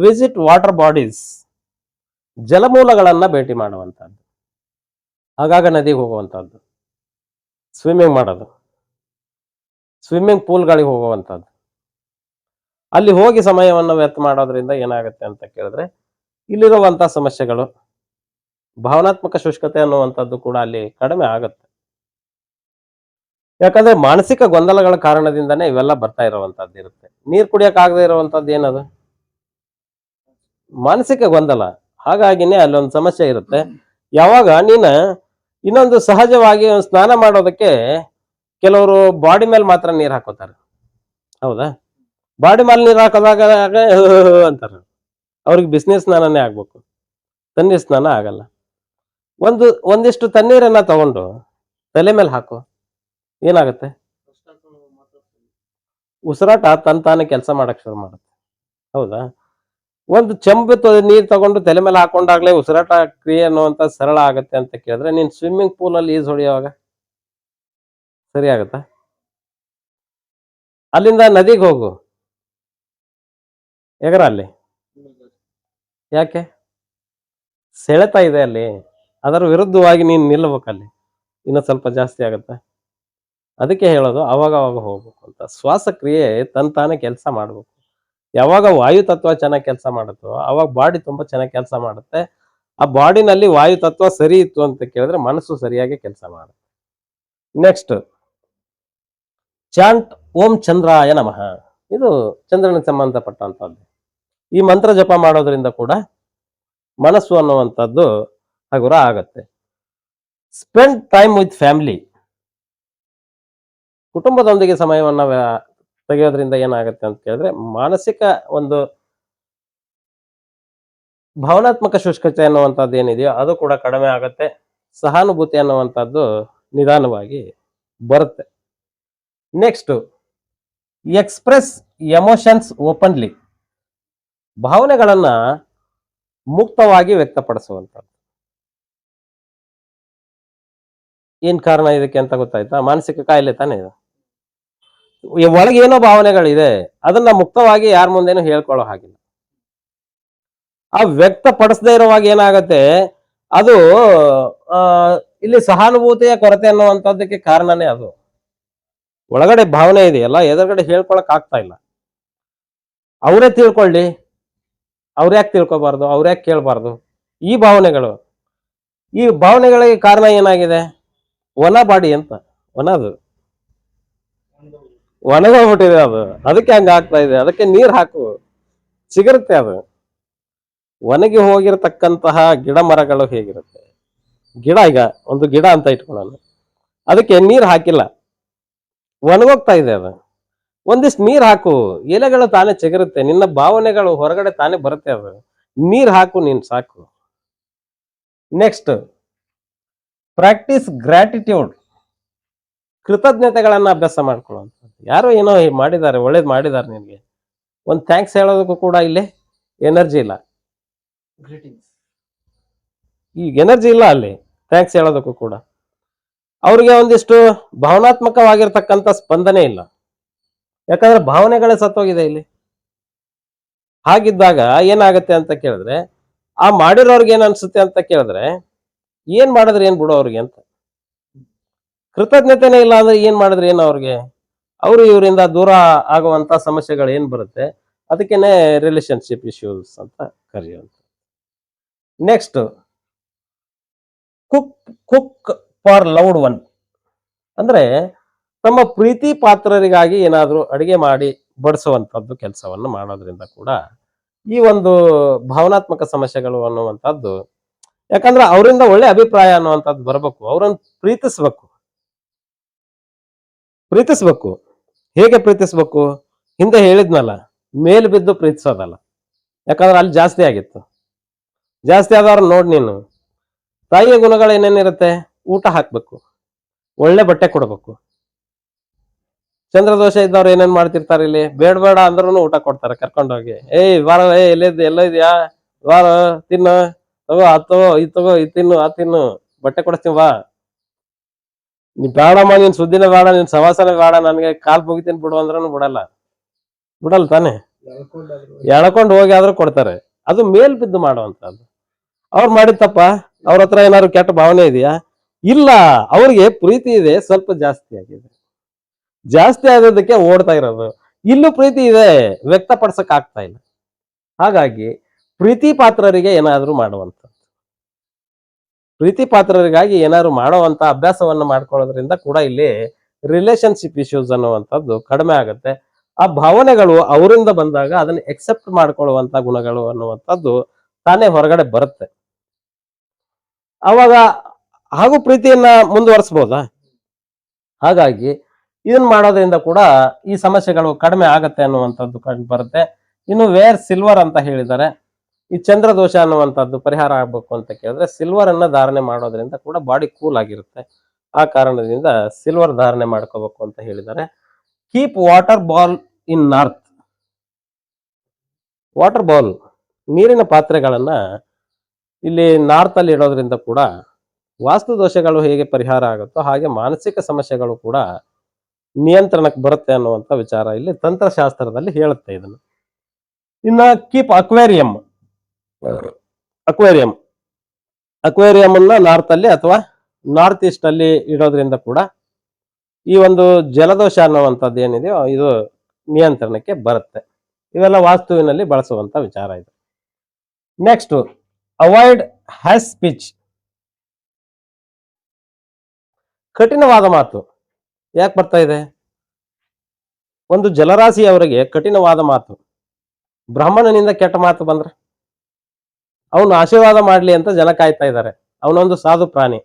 Visit water bodies, ಜಲಮೂಲಗಳನ್ನ ಭೇಟಿ ಮಾಡುವಂತಹದ್ದು, ಆಗಾಗ ನದಿಗೆ ಹೋಗುವಂತಹದ್ದು, ಸ್ವಿಮ್ಮಿಂಗ್ ಮಾಡೋದು, ಸ್ವಿಮ್ಮಿಂಗ್ ಪೂಲ್ಗಳಿಗೆ ಹೋಗುವಂತಹದ್ದು. ಅಲ್ಲಿ ಹೋಗಿ ಸಮಯವನ್ನು ವ್ಯರ್ಥ ಮಾಡೋದ್ರಿಂದ ಏನಾಗುತ್ತೆ ಅಂತ ಕೇಳಿದ್ರೆ ಇಲ್ಲಿರುವಂತಹ ಸಮಸ್ಯೆಗಳು, ಭಾವನಾತ್ಮಕ ಶುಷ್ಕತೆ ಅನ್ನುವಂಥದ್ದು ಕೂಡ ಅಲ್ಲಿ ಕಡಿಮೆ ಆಗುತ್ತೆ. ಯಾಕಂದ್ರೆ ಮಾನಸಿಕ ಗೊಂದಲಗಳ ಕಾರಣದಿಂದನೇ ಇವೆಲ್ಲ ಬರ್ತಾ ಇರುವಂತದ್ದು ಇರುತ್ತೆ. ನೀರು ಕುಡಿಯಕ್ ಆಗದೆ ಇರುವಂತದ್ದು ಏನದು? ಮಾನಸಿಕ ಗೊಂದಲ. ಹಾಗಾಗಿನೇ ಅಲ್ಲೊಂದು ಸಮಸ್ಯೆ ಇರುತ್ತೆ. ಯಾವಾಗ ನೀನ ಇನ್ನೊಂದು ಸಹಜವಾಗಿ ಸ್ನಾನ ಮಾಡೋದಕ್ಕೆ ಕೆಲವರು ಬಾಡಿ ಮೇಲೆ ಮಾತ್ರ ನೀರು ಹಾಕೋತಾರೆ, ಹೌದಾ? ಬಾಡಿ ಮೇಲೆ ನೀರು ಹಾಕೋದಾಗ ಅಂತಾರೆ, ಅವ್ರಿಗೆ ಬಿಸಿನೀರ್ ಸ್ನಾನನೇ ಆಗ್ಬೇಕು, ತಣ್ಣೀರ್ ಸ್ನಾನ ಆಗಲ್ಲ. ಒಂದಿಷ್ಟು ತಣ್ಣೀರನ್ನ ತಗೊಂಡು ತಲೆ ಮೇಲೆ ಹಾಕು, ಏನಾಗುತ್ತೆ? ಉಸಿರಾಟ ತಾನೇ ಕೆಲಸ ಮಾಡಕ್ ಶುರು ಮಾಡುತ್ತೆ, ಹೌದಾ? ಒಂದು ಚೆಂಬು ನೀರ್ ತಗೊಂಡು ತಲೆ ಮೇಲೆ ಹಾಕೊಂಡಾಗ್ಲೇ ಉಸಿರಾಟ ಕ್ರಿಯೆ ಅನ್ನುವಂತ ಸರಳ ಆಗತ್ತೆ ಅಂತ ಕೇಳಿದ್ರೆ ನೀನ್ ಸ್ವಿಮ್ಮಿಂಗ್ ಪೂಲ್ ಅಲ್ಲಿ ಈಜ್ ಹೊಡಿಯೋವಾಗ ಸರಿ ಆಗತ್ತಾ? ಅಲ್ಲಿಂದ ನದಿಗೆ ಹೋಗು, ಎಗರ ಅಲ್ಲಿ. ಯಾಕೆ? ಸೆಳೆತ ಇದೆ ಅಲ್ಲಿ, ಅದರ ವಿರುದ್ಧವಾಗಿ ನೀನ್ ನಿಲ್ಲಬೇಕಲ್ಲಿ, ಇನ್ನು ಸ್ವಲ್ಪ ಜಾಸ್ತಿ ಆಗತ್ತೆ. ಅದಕ್ಕೆ ಹೇಳೋದು ಅವಾಗ ಹೋಗ್ಬೇಕು ಅಂತ. ಶ್ವಾಸಕ್ರಿಯೆ ತಾನೇ ಕೆಲಸ ಮಾಡ್ಬೇಕು. ಯಾವಾಗ ವಾಯು ತತ್ವ ಚೆನ್ನಾಗಿ ಕೆಲಸ ಮಾಡುತ್ತೋ ಅವಾಗ ಬಾಡಿ ತುಂಬಾ ಚೆನ್ನಾಗಿ ಕೆಲಸ ಮಾಡುತ್ತೆ. ಆ ಬಾಡಿನಲ್ಲಿ ವಾಯು ತತ್ವ ಸರಿ ಇತ್ತು ಅಂತ ಕೇಳಿದ್ರೆ ಮನಸ್ಸು ಸರಿಯಾಗಿ ಕೆಲಸ ಮಾಡುತ್ತೆ. ನೆಕ್ಸ್ಟ್, ಚಾಂಟ್ ಓಂ ಚಂದ್ರಾಯ ನಮಃ. ಇದು ಚಂದ್ರನಿಗೆ ಸಂಬಂಧಪಟ್ಟಂತದ್ದು. ಈ ಮಂತ್ರ ಜಪ ಮಾಡೋದ್ರಿಂದ ಕೂಡ ಮನಸ್ಸು ಅನ್ನುವಂಥದ್ದು ಹಗುರ ಆಗತ್ತೆ. ಸ್ಪೆಂಡ್ ಟೈಮ್ ವಿತ್ ಫ್ಯಾಮಿಲಿ, ಕುಟುಂಬದೊಂದಿಗೆ ಸಮಯವನ್ನ ತೆಗೆಯೋದ್ರಿಂದ ಏನಾಗುತ್ತೆ ಅಂತ ಕೇಳಿದ್ರೆ ಮಾನಸಿಕ ಒಂದು ಭಾವನಾತ್ಮಕ ಶುಷ್ಕತೆ ಅನ್ನುವಂಥದ್ದು ಏನಿದೆಯೋ ಅದು ಕೂಡ ಕಡಿಮೆ ಆಗುತ್ತೆ. ಸಹಾನುಭೂತಿ ಅನ್ನುವಂಥದ್ದು ನಿಧಾನವಾಗಿ ಬರುತ್ತೆ. ನೆಕ್ಸ್ಟ್, ಎಕ್ಸ್ಪ್ರೆಸ್ ಎಮೋಷನ್ಸ್ ಓಪನ್ಲಿ, ಭಾವನೆಗಳನ್ನ ಮುಕ್ತವಾಗಿ ವ್ಯಕ್ತಪಡಿಸುವಂಥದ್ದು. ಏನ್ ಕಾರಣ ಇದಕ್ಕೆ ಅಂತ ಗೊತ್ತಾಯ್ತಾ? ಮಾನಸಿಕ ಕಾಯಿಲೆ ತಾನೇ ಇದು. ಒಳಗೆ ಏನೋ ಭಾವನೆಗಳಿದೆ, ಅದನ್ನ ಮುಕ್ತವಾಗಿ ಯಾರ ಮುಂದೆನೂ ಹೇಳ್ಕೊಳ್ಳೋ ಹಾಗಿಲ್ಲ. ಆ ವ್ಯಕ್ತಪಡಿಸದೇ ಇರುವಾಗ ಏನಾಗತ್ತೆ, ಅದು ಇಲ್ಲಿ ಸಹಾನುಭೂತಿಯ ಕೊರತೆ ಅನ್ನುವಂಥದ್ದಕ್ಕೆ ಕಾರಣನೇ ಅದು. ಒಳಗಡೆ ಭಾವನೆ ಇದೆಯಲ್ಲ, ಎದುರುಗಡೆ ಹೇಳ್ಕೊಳಕ್ ಆಗ್ತಾ ಇಲ್ಲ. ಅವರೇ ತಿಳ್ಕೊಳ್ಳಿ, ಅವ್ರ್ಯಾಕೆ ತಿಳ್ಕೊಬಾರ್ದು, ಅವ್ರ್ಯಾಕೆ ಕೇಳಬಾರ್ದು? ಈ ಭಾವನೆಗಳಿಗೆ ಕಾರಣ ಏನಾಗಿದೆ? ಒಣ ಬಾಡಿ ಅಂತ, ಒಣದು ಒಣಗೋಗ್ಬಿಟ್ಟಿದೆ ಅದು, ಅದಕ್ಕೆ ಹಂಗ ಆಗ್ತಾ ಇದೆ. ಅದಕ್ಕೆ ನೀರ್ ಹಾಕು, ಸಿಗರುತ್ತೆ ಅದು. ಒಣಗಿ ಹೋಗಿರತಕ್ಕಂತಹ ಗಿಡ ಮರಗಳು ಹೇಗಿರುತ್ತೆ, ಗಿಡ ಈಗ ಒಂದು ಗಿಡ ಅಂತ ಇಟ್ಕೊಳ್ಳೋಣ, ಅದಕ್ಕೆ ನೀರ್ ಹಾಕಿಲ್ಲ, ಒಣಗೋಗ್ತಾ ಇದೆ ಅದು. ಒಂದಿಷ್ಟು ನೀರ್ ಹಾಕು, ಎಲೆಗಳು ತಾನೇ ಚಿಗುರುತ್ತೆ, ನಿನ್ನ ಭಾವನೆಗಳು ಹೊರಗಡೆ ತಾನೇ ಬರುತ್ತೆ. ಅದು ನೀರ್ ಹಾಕು, ನೀನ್ ಸಾಕು. ನೆಕ್ಸ್ಟ್, ಪ್ರಾಕ್ಟೀಸ್ ಗ್ರಾಟಿಟ್ಯೂಡ್, ಕೃತಜ್ಞತೆಗಳನ್ನ ಅಭ್ಯಾಸ ಮಾಡ್ಕೊಳ್ಳುವಂಥದ್ದು. ಯಾರೋ ಏನೋ ಮಾಡಿದ್ದಾರೆ, ಒಳ್ಳೇದು ಮಾಡಿದ್ದಾರೆ, ನಿನ್ಗೆ ಒಂದು ಥ್ಯಾಂಕ್ಸ್ ಹೇಳೋದಕ್ಕೂ ಕೂಡ ಇಲ್ಲಿ ಎನರ್ಜಿ ಇಲ್ಲ. ಈಗ ಎನರ್ಜಿ ಇಲ್ಲ ಅಲ್ಲಿ ಥ್ಯಾಂಕ್ಸ್ ಹೇಳೋದಕ್ಕೂ ಕೂಡ. ಅವ್ರಿಗೆ ಒಂದಿಷ್ಟು ಭಾವನಾತ್ಮಕವಾಗಿರ್ತಕ್ಕಂಥ ಸ್ಪಂದನೆ ಇಲ್ಲ, ಯಾಕಂದ್ರೆ ಭಾವನೆಗಳೇ ಸತ್ತೋಗಿದೆ ಇಲ್ಲಿ. ಹಾಗಿದ್ದಾಗ ಏನಾಗತ್ತೆ ಅಂತ ಕೇಳಿದ್ರೆ, ಆ ಮಾಡಿರೋರ್ಗೆ ಏನ್ ಅನ್ಸುತ್ತೆ ಅಂತ ಕೇಳಿದ್ರೆ, ಏನ್ ಮಾಡಿದ್ರೆ ಏನ್ ಬಿಡೋ ಅವ್ರಿಗೆ ಅಂತ. ಕೃತಜ್ಞತೆನೇ ಇಲ್ಲ ಅಂದ್ರೆ ಏನ್ ಮಾಡಿದ್ರೆ ಏನು ಅವ್ರಿಗೆ? ಅವರು ಇವರಿಂದ ದೂರ ಆಗುವಂತ ಸಮಸ್ಯೆಗಳು ಏನ್ ಬರುತ್ತೆ, ಅದಕ್ಕೇನೆ ರಿಲೇಶನ್ಶಿಪ್ ಇಶ್ಯೂಸ್ ಅಂತ ಕರೆಯುವಂತ. Next, cook for loved one, ಅಂದ್ರೆ ತಮ್ಮ ಪ್ರೀತಿ ಪಾತ್ರರಿಗಾಗಿ ಏನಾದ್ರೂ ಅಡಿಗೆ ಮಾಡಿ ಬಡಿಸುವಂತದ್ದು ಕೆಲಸವನ್ನು ಮಾಡೋದ್ರಿಂದ ಕೂಡ ಈ ಒಂದು ಭಾವನಾತ್ಮಕ ಸಮಸ್ಯೆಗಳು ಅನ್ನುವಂಥದ್ದು, ಯಾಕಂದ್ರೆ ಅವರಿಂದ ಒಳ್ಳೆ ಅಭಿಪ್ರಾಯ ಅನ್ನುವಂಥದ್ದು ಬರಬೇಕು. ಅವ್ರನ್ನ ಪ್ರೀತಿಸ್ಬೇಕು. ಹೇಗೆ ಪ್ರೀತಿಸ್ಬೇಕು? ಹಿಂದೆ ಹೇಳಿದ್ನಲ್ಲ, ಮೇಲ್ ಬಿದ್ದು ಪ್ರೀತಿಸೋದಲ್ಲ. ಯಾಕಂದ್ರೆ ಅಲ್ಲಿ ಜಾಸ್ತಿ ಆಗಿತ್ತು. ಜಾಸ್ತಿ ಆದವ್ರು ನೋಡ್ ನೀನು. ತಾಯಿಯ ಗುಣಗಳು ಏನೇನಿರುತ್ತೆ? ಊಟ ಹಾಕ್ಬೇಕು, ಒಳ್ಳೆ ಬಟ್ಟೆ ಕೊಡ್ಬೇಕು. ಚಂದ್ರದೋಷ ಇದ್ದವ್ರು ಏನೇನ್ ಮಾಡ್ತಿರ್ತಾರೆ ಇಲ್ಲಿ? ಬೇಡ ಅಂದ್ರೂ ಊಟ ಕೊಡ್ತಾರೆ ಕರ್ಕೊಂಡೋಗಿ. ಬಾರ, ಎಲ್ಲ ಇದೆಯಾ, ಬಾರ ತಿನ್ನು, ತಗೋ ಅದ್ ತಗೋ, ಇದು ತಿನ್ನು, ಆ ತಿನ್ನು, ಬಟ್ಟೆ ಕೊಡಿಸ್ತೀವಿ ಬಾ. ನೀ ಬೇಡಮ್ಮ, ನೀನ್ ಸುದ್ದಿನೇ ಬೇಡ, ನೀನ್ ಸವಾಸನೆ ಬೇಡ, ನನ್ಗೆ ಕಾಲ್ ಮುಗಿತೀನಿ ಬಿಡು ಅಂದ್ರೂ ಬಿಡಲ್ಲ ತಾನೆ. ಎಳ್ಕೊಂಡು ಹೋಗಿ ಆದ್ರೂ ಕೊಡ್ತಾರೆ. ಅದು ಮೇಲ್ ಬಿದ್ದು ಮಾಡುವಂತದ್ದು. ಅವ್ರು ಮಾಡಿದ ಅವ್ರ ಹತ್ರ ಏನಾದ್ರು ಕೆಟ್ಟ ಭಾವನೆ ಇದೆಯಾ? ಇಲ್ಲ. ಅವ್ರಿಗೆ ಪ್ರೀತಿ ಇದೆ, ಸ್ವಲ್ಪ ಜಾಸ್ತಿ ಆಗಿದೆ. ಜಾಸ್ತಿ ಆಗೋದಕ್ಕೆ ಓಡ್ತಾ ಇರೋದು. ಇಲ್ಲೂ ಪ್ರೀತಿ ಇದೆ, ವ್ಯಕ್ತಪಡಿಸಕ್ ಆಗ್ತಾ ಇಲ್ಲ. ಹಾಗಾಗಿ ಪ್ರೀತಿ ಪಾತ್ರರಿಗೆ ಏನಾದ್ರೂ ಮಾಡುವಂತ, ಪ್ರೀತಿ ಪಾತ್ರರಿಗಾಗಿ ಏನಾದ್ರು ಮಾಡುವಂತ ಅಭ್ಯಾಸವನ್ನ ಮಾಡ್ಕೊಳ್ಳೋದ್ರಿಂದ ಕೂಡ ಇಲ್ಲಿ ರಿಲೇಶನ್ಶಿಪ್ ಇಶ್ಯೂಸ್ ಅನ್ನುವಂಥದ್ದು ಕಡಿಮೆ ಆಗುತ್ತೆ. ಆ ಭಾವನೆಗಳು ಅವರಿಂದ ಬಂದಾಗ ಅದನ್ನ ಎಕ್ಸೆಪ್ಟ್ ಮಾಡ್ಕೊಳ್ಳುವಂತ ಗುಣಗಳು ಅನ್ನುವಂಥದ್ದು ತಾನೇ ಹೊರಗಡೆ ಬರುತ್ತೆ. ಅವಾಗ ಹಾಗೂ ಪ್ರೀತಿಯನ್ನ ಮುಂದುವರಿಸಬಹುದಾ? ಹಾಗಾಗಿ ಇದನ್ನ ಮಾಡೋದ್ರಿಂದ ಕೂಡ ಈ ಸಮಸ್ಯೆಗಳು ಕಡಿಮೆ ಆಗತ್ತೆ ಅನ್ನುವಂಥದ್ದು ಕಂಡು ಬರುತ್ತೆ. ಇನ್ನು ವೇರ್ ಸಿಲ್ವರ್ ಅಂತ ಹೇಳಿದ್ದಾರೆ. ಈ ಚಂದ್ರ ದೋಷ ಅನ್ನುವಂಥದ್ದು ಪರಿಹಾರ ಆಗ್ಬೇಕು ಅಂತ ಕೇಳಿದ್ರೆ ಸಿಲ್ವರ್ ಅನ್ನ ಧಾರಣೆ ಮಾಡೋದ್ರಿಂದ ಕೂಡ ಬಾಡಿ ಕೂಲ್ ಆಗಿರುತ್ತೆ. ಆ ಕಾರಣದಿಂದ ಸಿಲ್ವರ್ ಧಾರಣೆ ಮಾಡ್ಕೋಬೇಕು ಅಂತ ಹೇಳಿದ್ದಾರೆ. ಕೀಪ್ ವಾಟರ್ ಬಾಲ್ ಇನ್ ನಾರ್ತ್. ವಾಟರ್ ಬಾಲ್, ನೀರಿನ ಪಾತ್ರೆಗಳನ್ನ ಇಲ್ಲಿ ನಾರ್ತ್ ಅಲ್ಲಿ ಇಡೋದ್ರಿಂದ ಕೂಡ ವಾಸ್ತು ದೋಷಗಳು ಹೇಗೆ ಪರಿಹಾರ ಆಗುತ್ತೋ ಹಾಗೆ ಮಾನಸಿಕ ಸಮಸ್ಯೆಗಳು ಕೂಡ ನಿಯಂತ್ರಣಕ್ಕೆ ಬರುತ್ತೆ ಅನ್ನುವಂಥ ವಿಚಾರ ಇಲ್ಲಿ ತಂತ್ರಶಾಸ್ತ್ರದಲ್ಲಿ ಹೇಳುತ್ತೆ ಇದನ್ನು. ಇನ್ನ ಕೀಪ್ ಅಕ್ವೇರಿಯಂ. ಅಕ್ವೇರಿಯಂ ಅನ್ನ ನಾರ್ತ್ ಅಲ್ಲಿ ಅಥವಾ ನಾರ್ತ್ ಈಸ್ಟ್ ಅಲ್ಲಿ ಇಡೋದ್ರಿಂದ ಕೂಡ ಈ ಒಂದು ಜಲದೋಷ ಅನ್ನುವಂಥದ್ದು ಏನಿದೆಯೋ ಇದು ನಿಯಂತ್ರಣಕ್ಕೆ ಬರುತ್ತೆ. ಇವೆಲ್ಲ ವಾಸ್ತುವಿನಲ್ಲಿ ಬಳಸುವಂತ ವಿಚಾರ ಇದು. Next, avoid has speech. ಕಠಿಣವಾದ ಮಾತು ಯಾಕೆ ಬರ್ತಾ ಇದೆ? ಒಂದು ಜಲರಾಶಿಯವರಿಗೆ ಕಠಿಣವಾದ ಮಾತು, ಬ್ರಾಹ್ಮಣನಿಂದ ಕೆಟ್ಟ ಮಾತು ಬಂದ್ರೆ ಅವನು ಆಶೀರ್ವಾದ ಮಾಡ್ಲಿ ಅಂತ ಜನ ಕಾಯ್ತಾ ಇದ್ದಾರೆ. ಅವನೊಂದು ಸಾಧು ಪ್ರಾಣಿ,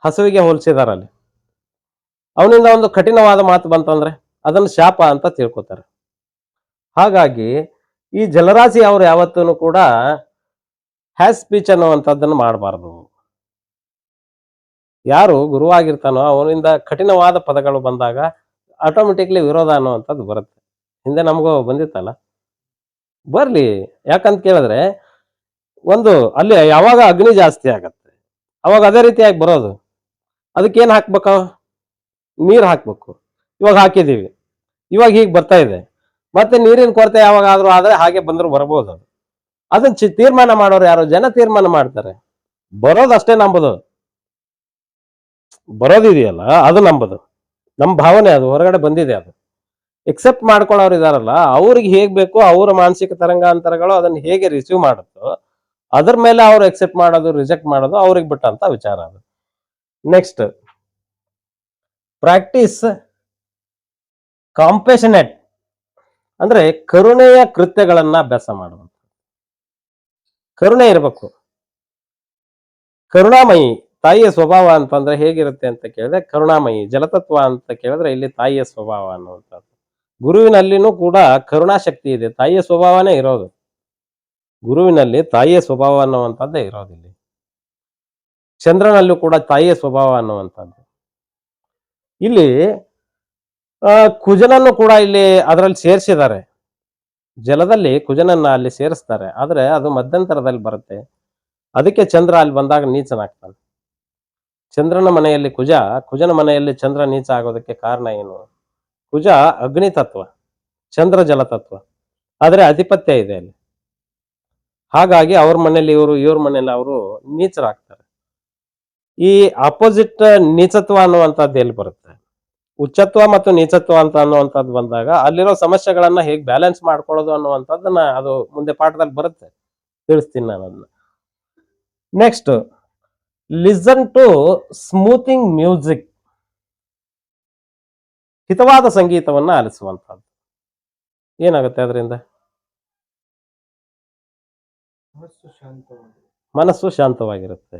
ಹಸುವಿಗೆ ಹೋಲಿಸಿದಾರೆ ಅಲ್ಲಿ. ಅವನಿಂದ ಒಂದು ಕಠಿಣವಾದ ಮಾತು ಬಂತಂದ್ರೆ ಅದನ್ನು ಶಾಪ ಅಂತ ತಿಳ್ಕೊತಾರೆ. ಹಾಗಾಗಿ ಈ ಜಲರಾಶಿ ಅವರು ಯಾವತ್ತೂ ಕೂಡ ಹ್ಯಾಸ್ ಸ್ಪೀಚ್ ಅನ್ನುವಂಥದ್ದನ್ನು ಮಾಡಬಾರ್ದು. ಯಾರು ಗುರುವಾಗಿರ್ತಾನೋ ಅವನಿಂದ ಕಠಿಣವಾದ ಪದಗಳು ಬಂದಾಗ ಆಟೋಮೆಟಿಕ್ಲಿ ವಿರೋಧ ಅನ್ನುವಂಥದ್ದು ಬರುತ್ತೆ. ಹಿಂದೆ ನಮಗೂ ಬಂದಿತ್ತಲ್ಲ, ಬರ್ಲಿ. ಯಾಕಂತ ಕೇಳಿದ್ರೆ ಒಂದು ಅಲ್ಲಿ ಯಾವಾಗ ಅಗ್ನಿ ಜಾಸ್ತಿ ಆಗತ್ತೆ ಅವಾಗ ಅದೇ ರೀತಿಯಾಗಿ ಬರೋದು. ಅದಕ್ಕೇನ್ ಹಾಕ್ಬೇಕು? ನೀರ್ ಹಾಕ್ಬೇಕು. ಇವಾಗ ಹಾಕಿದೀವಿ, ಇವಾಗ ಹೀಗೆ ಬರ್ತಾ ಇದೆ. ಮತ್ತೆ ನೀರಿನ ಕೊರತೆ ಯಾವಾಗಾದ್ರೂ ಆದ್ರೆ ಹಾಗೆ ಬಂದ್ರು ಬರ್ಬೋದು. ಅದನ್ನ ತೀರ್ಮಾನ ಮಾಡೋರು ಯಾರು? ಜನ ತೀರ್ಮಾನ ಮಾಡ್ತಾರೆ. ಬರೋದಷ್ಟೇ ನಂಬುದು, ಬರೋದಿದೆಯಲ್ಲ ಅದು ನಂಬುದು, ನಮ್ ಭಾವನೆ, ಅದು ಹೊರಗಡೆ ಬಂದಿದೆ. ಅದು ಎಕ್ಸೆಪ್ಟ್ ಮಾಡ್ಕೊಳ್ಳೋರು ಇದಾರಲ್ಲ, ಅವ್ರಿಗೆ ಹೇಗ್ ಬೇಕು ಅವರ ಮಾನಸಿಕ ತರಂಗಾಂತರಗಳು ಅದನ್ನ ಹೇಗೆ ರಿಸೀವ್ ಮಾಡುತ್ತೋ ಅದ್ರ ಮೇಲೆ ಅವ್ರು ಎಕ್ಸೆಪ್ಟ್ ಮಾಡೋದು ರಿಜೆಕ್ಟ್ ಮಾಡೋದು ಅವ್ರಿಗೆ ಬಿಟ್ಟಂತ ವಿಚಾರ ಅದು. ನೆಕ್ಸ್ಟ್, ಪ್ರಾಕ್ಟೀಸ್ ಕಾಂಪೇಷನೇಟ್ ಅಂದ್ರೆ ಕರುಣೆಯ ಕೃತ್ಯಗಳನ್ನ ಅಭ್ಯಾಸ ಮಾಡುವಂತ. ಕರುಣೆ ಇರಬೇಕು. ಕರುಣಾಮಯಿ ತಾಯಿಯ ಸ್ವಭಾವ ಅಂತಂದ್ರೆ ಹೇಗಿರುತ್ತೆ ಅಂತ ಕೇಳಿದ್ರೆ ಕರುಣಾಮಯಿ. ಜಲತತ್ವ ಅಂತ ಕೇಳಿದ್ರೆ ಇಲ್ಲಿ ತಾಯಿಯ ಸ್ವಭಾವ ಅನ್ನುವಂಥದ್ದು. ಗುರುವಿನಲ್ಲಿನೂ ಕೂಡ ಕರುಣಾಶಕ್ತಿ ಇದೆ, ತಾಯಿಯ ಸ್ವಭಾವನೇ ಇರೋದು. ಗುರುವಿನಲ್ಲಿ ತಾಯಿಯ ಸ್ವಭಾವ ಅನ್ನುವಂಥದ್ದೇ ಇರೋದಿಲ್ಲ. ಚಂದ್ರನಲ್ಲೂ ಕೂಡ ತಾಯಿಯ ಸ್ವಭಾವ ಅನ್ನುವಂಥದ್ದು. ಇಲ್ಲಿ ಕುಜನನ್ನು ಕೂಡ ಇಲ್ಲಿ ಅದರಲ್ಲಿ ಸೇರಿಸಿದ್ದಾರೆ. ಜಲದಲ್ಲಿ ಕುಜನನ್ನ ಅಲ್ಲಿ ಸೇರಿಸ್ತಾರೆ, ಆದ್ರೆ ಅದು ಮಧ್ಯಂತರದಲ್ಲಿ ಬರುತ್ತೆ. ಅದಕ್ಕೆ ಚಂದ್ರ ಅಲ್ಲಿ ಬಂದಾಗ ನೀಚನಾಗ್ತಾನೆ. ಚಂದ್ರನ ಮನೆಯಲ್ಲಿ ಕುಜನ ಮನೆಯಲ್ಲಿ ಚಂದ್ರ ನೀಚ ಆಗೋದಕ್ಕೆ ಕಾರಣ ಏನು? ಕುಜ ಅಗ್ನಿ ತತ್ವ, ಚಂದ್ರ ಜಲತತ್ವ, ಆದ್ರೆ ಅಧಿಪತ್ಯ ಇದೆ ಅಲ್ಲಿ. ಹಾಗಾಗಿ ಅವ್ರ ಮನೇಲಿ ಇವ್ರ ಮನೇಲಿ ಅವರು ನೀಚರಾಗ್ತಾರೆ. ಈ ಅಪೋಸಿಟ್ ನೀಚತ್ವ ಅನ್ನುವಂಥದ್ದು ಎಲ್ಲಿ ಬರುತ್ತೆ? ಉಚ್ಚತ್ವ ಮತ್ತು ನೀಚತ್ವ ಅಂತ ಅನ್ನುವಂಥದ್ದು ಬಂದಾಗ ಅಲ್ಲಿರೋ ಸಮಸ್ಯೆಗಳನ್ನ ಹೇಗೆ ಬ್ಯಾಲೆನ್ಸ್ ಮಾಡ್ಕೊಳ್ಳೋದು ಅನ್ನುವಂಥದ್ದನ್ನ ಅದು ಮುಂದೆ ಪಾಠದಲ್ಲಿ ಬರುತ್ತೆ, ತಿಳಿಸ್ತೀನಿ ನಾನು ಅದನ್ನ. Next, listen to smoothing music. ಹಿತವಾದ ಸಂಗೀತವನ್ನ ಆಲಿಸುವಂಥದ್ದು. ಏನಾಗುತ್ತೆ ಅದರಿಂದ? ಮನಸ್ಸು ಶಾಂತವಾಗಿರುತ್ತೆ.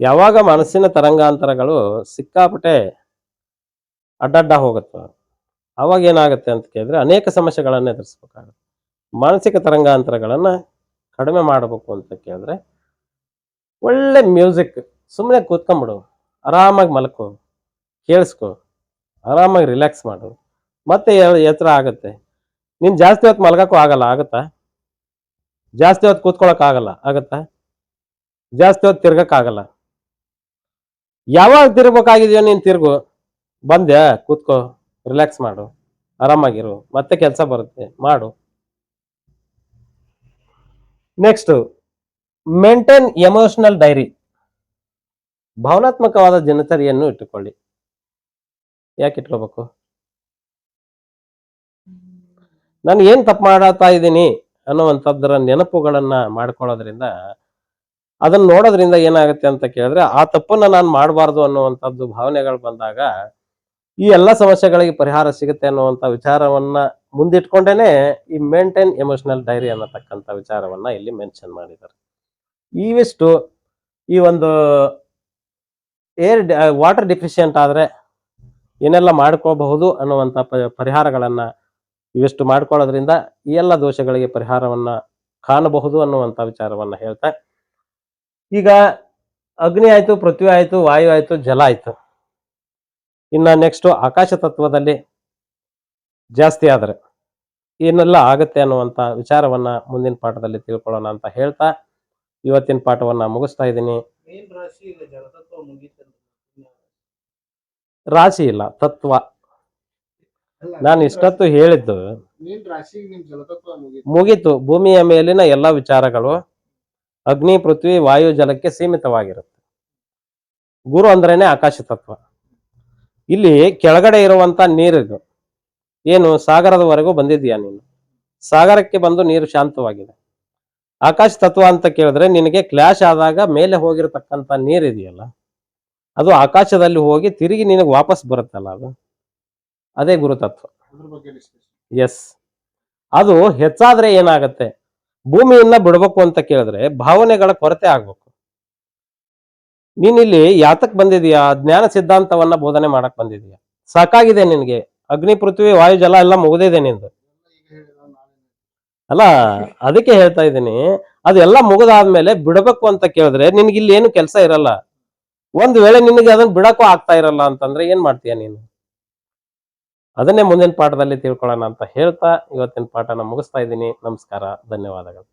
ಯಾವಾಗ ಮನಸ್ಸಿನ ತರಂಗಾಂತರಗಳು ಸಿಕ್ಕಾಪಟ್ಟೆ ಅಡ್ಡಡ್ಡ ಹೋಗುತ್ತೆ ಅವಾಗ ಏನಾಗುತ್ತೆ ಅಂತ ಕೇಳಿದ್ರೆ ಅನೇಕ ಸಮಸ್ಯೆಗಳನ್ನ ಎದುರಿಸ್ಬೇಕಾಗುತ್ತೆ. ಮಾನಸಿಕ ತರಂಗಾಂತರಗಳನ್ನ ಕಡಿಮೆ ಮಾಡಬೇಕು ಅಂತ ಕೇಳಿದ್ರೆ ಒಳ್ಳೆ ಮ್ಯೂಸಿಕ್, ಸುಮ್ಮನೆ ಕೂತ್ಕೊಂಡ್ಬಿಡು, ಆರಾಮಾಗಿ ಮಲ್ಕೋ, ಕೇಳಿಸ್ಕೊ, ಆರಾಮಾಗಿ ರಿಲ್ಯಾಕ್ಸ್ ಮಾಡು, ಮತ್ತೆ ಎಚ್ಚರ ಆಗುತ್ತೆ. ನೀನ್ ಜಾಸ್ತಿ ಹೊತ್ತು ಮಲ್ಗಕ್ಕೂ ಆಗಲ್ಲ, ಆಗತ್ತಾ? ಜಾಸ್ತಿ ಹೊತ್ತು ಕೂತ್ಕೊಳಕ್ ಆಗಲ್ಲ, ಆಗತ್ತಾ? ಜಾಸ್ತಿ ಹೊತ್ತು ತಿರ್ಗಕ್ ಆಗಲ್ಲ. ಯಾವಾಗ ತಿರ್ಬೇಕಾಗಿದೆಯೋ ನೀನ್ ತಿರ್ಗು, ಬಂದ್ಯಾ ಕೂತ್ಕೋ, ರಿಲ್ಯಾಕ್ಸ್ ಮಾಡು, ಆರಾಮಾಗಿರು, ಮತ್ತೆ ಕೆಲಸ ಬರುತ್ತೆ, ಮಾಡು. Next, maintain emotional diary. ಭಾವನಾತ್ಮಕವಾದ ದಿನಚರಿಯನ್ನು ಇಟ್ಟುಕೊಳ್ಳಿ. ಯಾಕೆ ಇಟ್ಕೋಬೇಕು? ನಾನು ಏನ್ ತಪ್ಪು ಮಾಡತಾ ಇದ್ದೀನಿ ಅನ್ನುವಂಥದ್ರ ನೆನಪುಗಳನ್ನ ಮಾಡ್ಕೊಳ್ಳೋದ್ರಿಂದ, ಅದನ್ನ ನೋಡೋದ್ರಿಂದ ಏನಾಗುತ್ತೆ ಅಂತ ಕೇಳಿದ್ರೆ, ಆ ತಪ್ಪನ್ನ ನಾನು ಮಾಡಬಾರ್ದು ಅನ್ನುವಂಥದ್ದು ಭಾವನೆಗಳು ಬಂದಾಗ ಈ ಎಲ್ಲ ಸಮಸ್ಯೆಗಳಿಗೆ ಪರಿಹಾರ ಸಿಗುತ್ತೆ ಅನ್ನುವಂಥ ವಿಚಾರವನ್ನ ಮುಂದಿಟ್ಕೊಂಡೇನೆ ಈ ಮೇಂಟೈನ್ ಎಮೋಷನಲ್ ಡೈರಿ ಅನ್ನತಕ್ಕಂಥ ವಿಚಾರವನ್ನ ಇಲ್ಲಿ ಮೆನ್ಷನ್ ಮಾಡಿದ್ದಾರೆ. ಇವಿಷ್ಟು ಈ ಒಂದು ವಾಟರ್ ಡಿಫಿಷಿಯಂಟ್ ಆದ್ರೆ ಏನೆಲ್ಲ ಮಾಡ್ಕೋಬಹುದು ಅನ್ನುವಂಥ ಪರಿಹಾರಗಳನ್ನ ಇವೆಷ್ಟು ಮಾಡ್ಕೊಳ್ಳೋದ್ರಿಂದ ಈ ಎಲ್ಲ ದೋಷಗಳಿಗೆ ಪರಿಹಾರವನ್ನ ಕಾಣಬಹುದು ಅನ್ನುವಂಥ ವಿಚಾರವನ್ನ ಹೇಳ್ತಾ, ಈಗ ಅಗ್ನಿ ಆಯ್ತು, ಪೃಥ್ವಿ ಆಯ್ತು, ವಾಯು ಆಯ್ತು, ಜಲ ಆಯ್ತು. ಇನ್ನ ನೆಕ್ಸ್ಟ್ ಆಕಾಶ ತತ್ವದಲ್ಲಿ ಜಾಸ್ತಿ ಆದ್ರೆ ಏನೆಲ್ಲ ಆಗತ್ತೆ ಅನ್ನುವಂಥ ವಿಚಾರವನ್ನ ಮುಂದಿನ ಪಾಠದಲ್ಲಿ ತಿಳ್ಕೊಳ್ಳೋಣ ಅಂತ ಹೇಳ್ತಾ ಇವತ್ತಿನ ಪಾಠವನ್ನ ಮುಗಿಸ್ತಾ ಇದ್ದೀನಿ. ರಾಶಿ ಇಲ್ಲ, ತತ್ವ. ನಾನು ಇಷ್ಟೊತ್ತು ಹೇಳಿದ್ದು ಮುಗೀತು. ಭೂಮಿಯ ಮೇಲಿನ ಎಲ್ಲ ವಿಚಾರಗಳು ಅಗ್ನಿ, ಪೃಥ್ವಿ, ವಾಯು, ಜಲಕ್ಕೆ ಸೀಮಿತವಾಗಿರುತ್ತೆ. ಗುರು ಅಂದ್ರೇನೆ ಆಕಾಶ ತತ್ವ. ಇಲ್ಲಿ ಕೆಳಗಡೆ ಇರುವಂತ ನೀರಿಗೂ ಏನು ಸಾಗರದವರೆಗೂ ಬಂದಿದ್ಯಾ ನೀನು? ಸಾಗರಕ್ಕೆ ಬಂದು ನೀರು ಶಾಂತವಾಗಿದೆ. ಆಕಾಶ ತತ್ವ ಅಂತ ಕೇಳಿದ್ರೆ ನಿನಗೆ ಕ್ಲಾಶ್ ಆದಾಗ ಮೇಲೆ ಹೋಗಿರತಕ್ಕಂತ ನೀರಿದೆಯಲ್ಲ, ಅದು ಆಕಾಶದಲ್ಲಿ ಹೋಗಿ ತಿರುಗಿ ನಿನಗೆ ವಾಪಸ್ ಬರುತ್ತಲ್ಲ, ಅದೇ ಗುರುತತ್ವ. ಎಸ್, ಅದು ಹೆಚ್ಚಾದ್ರೆ ಏನಾಗತ್ತೆ? ಭೂಮಿಯನ್ನ ಬಿಡ್ಬೇಕು ಅಂತ ಕೇಳಿದ್ರೆ ಭಾವನೆಗಳ ಕೊರತೆ ಆಗ್ಬೇಕು. ನೀನಿಲ್ಲಿ ಯಾತಕ್ ಬಂದಿದೀಯಾ? ಜ್ಞಾನ ಸಿದ್ಧಾಂತವನ್ನ ಬೋಧನೆ ಮಾಡಕ್ ಬಂದಿದೀಯಾ. ಸಾಕಾಗಿದೆ ನಿನ್ಗೆ. ಅಗ್ನಿ, ಪೃಥ್ವಿ, ವಾಯು, ಜಲ ಎಲ್ಲ ಮುಗಿದಿದೆ ನಿಂದು. ಅಲ್ಲ, ಅದಕ್ಕೆ ಹೇಳ್ತಾ ಇದ್ದೀನಿ, ಅದೆಲ್ಲ ಮುಗಿದಾದ್ಮೇಲೆ ಬಿಡಬೇಕು ಅಂತ ಕೇಳಿದ್ರೆ ನಿನ್ಗೆ ಇಲ್ಲಿ ಏನು ಕೆಲಸ ಇರಲ್ಲ. ಒಂದ್ ವೇಳೆ ನಿನಗೆ ಅದನ್ನ ಬಿಡಕ್ಕೂ ಆಗ್ತಾ ಇರಲ್ಲ ಅಂತಂದ್ರೆ ಏನ್ ಮಾಡ್ತೀಯ ನೀನು? ಅದನ್ನೇ ಮುಂದಿನ ಪಾಠದಲ್ಲಿ ತಿಳ್ಕೊಳ್ಳೋಣ ಅಂತ ಹೇಳ್ತಾ ಇವತ್ತಿನ ಪಾಠನ ಮುಗಿಸ್ತಾ ಇದ್ದೀನಿ. ನಮಸ್ಕಾರ, ಧನ್ಯವಾದಗಳು.